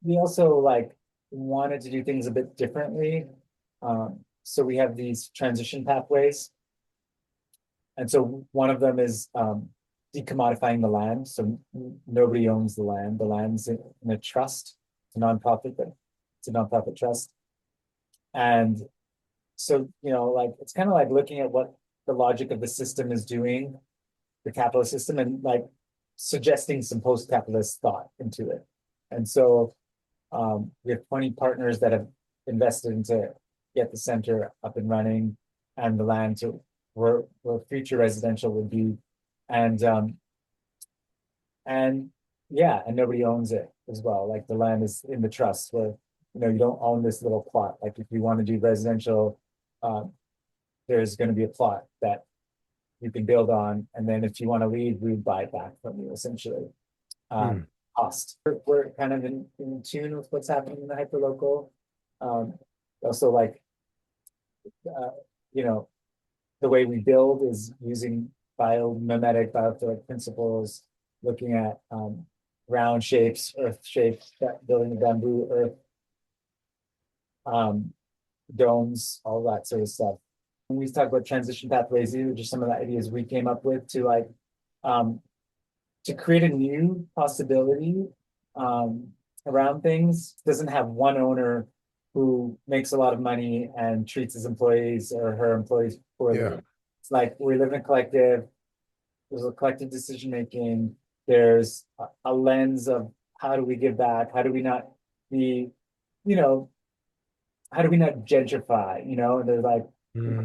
We also like wanted to do things a bit differently. So we have these transition pathways. And so one of them is decommodifying the land. So nobody owns the land. The land's in a trust. It's a nonprofit, but it's a nonprofit trust. And so, like it's kind of like looking at what the logic of the system is doing, the capitalist system, and like suggesting some post-capitalist thought into it. And so we have 20 partners that have invested into get the center up and running and the land to where future residential would be. And and yeah, and nobody owns it as well. Like the land is in the trust where you don't own this little plot. Like if you want to do residential, um, there's going to be a plot that you can build on, and then if you want to leave, we buy it back from you essentially. Um, Hmm. Cost. We're kind of in tune with what's happening in the hyperlocal. Um, Also, like uh, you know, the way we build is using biomimetic, biophilic principles, looking at round shapes, earth shapes, building a bamboo earth, um, domes, all that sort of stuff. When we talk about transition pathways, these are just some of the ideas we came up with to like um, to create a new possibility um, around things. Doesn't have one owner who makes a lot of money and treats his employees or her employees poorly. Yeah. It's like we live in a collective. There's a collective decision making. There's a lens of how do we give back? How do we not be, you know, how do we not gentrify? And there's like Hmm.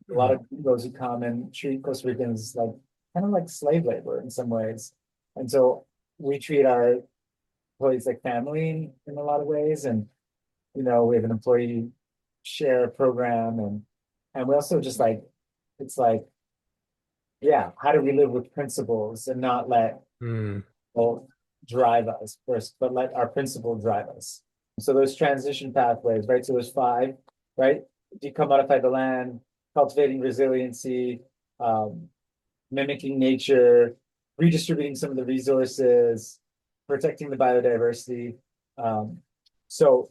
a lot of those who come and treat Costa Ricans like kind of like slave labor in some ways. And so we treat our employees like family in a lot of ways. And, we have an employee share program and we also just like, it's like, yeah, how do we live with principles and not let Hmm. people drive us first, but let our principle drive us. So those transition pathways, right? So there's five, right? Decommodify the land, cultivating resiliency, um, mimicking nature, redistributing some of the resources, protecting the biodiversity. Um, so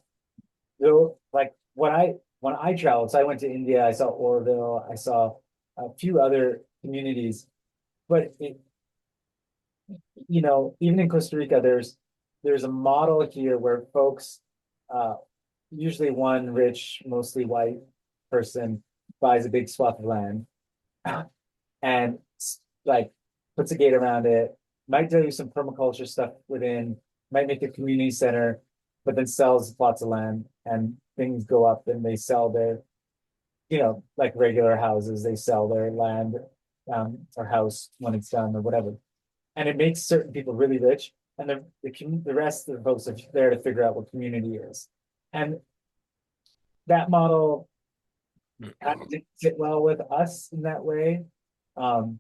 like when I traveled, so I went to India, I saw Oroville, I saw a few other communities, but even in Costa Rica, there's a model here where folks, uh, usually one rich, mostly white person, buys a big swath of land and like puts a gate around it, might do some permaculture stuff within, might make a community center, but then sells plots of land and things go up and they sell their, like regular houses, they sell their land or house when it's done or whatever. And it makes certain people really rich, and the rest of the folks are there to figure out what community is. And that model kind of didn't sit well with us in that way. Um,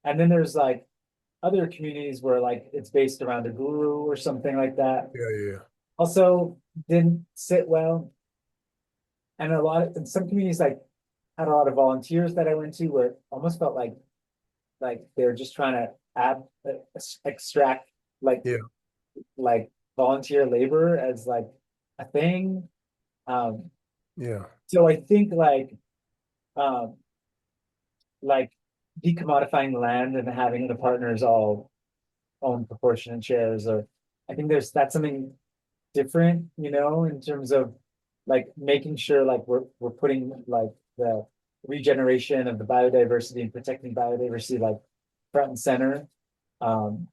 and then there's like other communities where like it's based around a guru or something like that. Yeah, yeah. Also didn't sit well. And in some communities like had a lot of volunteers that I went to where it almost felt like they're just trying to extract like Yeah. like volunteer labor as like a thing. Um, Yeah. so I think um, like decommodifying land and having the partners all own proportionate shares, or I think that's something different, in terms of like making sure like we're putting like the regeneration of the biodiversity and protecting biodiversity like front and center. Um,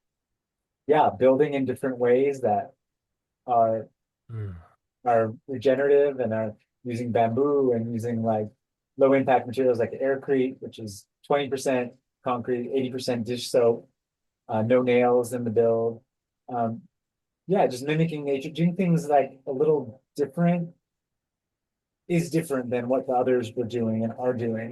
yeah, building in different ways that are Hmm. are regenerative and are using bamboo and using like low impact materials like aircrete, which is 20% concrete, 80% dish soap, no nails in the build. Um, yeah, just mimicking nature, doing things like a little different is different than what the others were doing and are doing.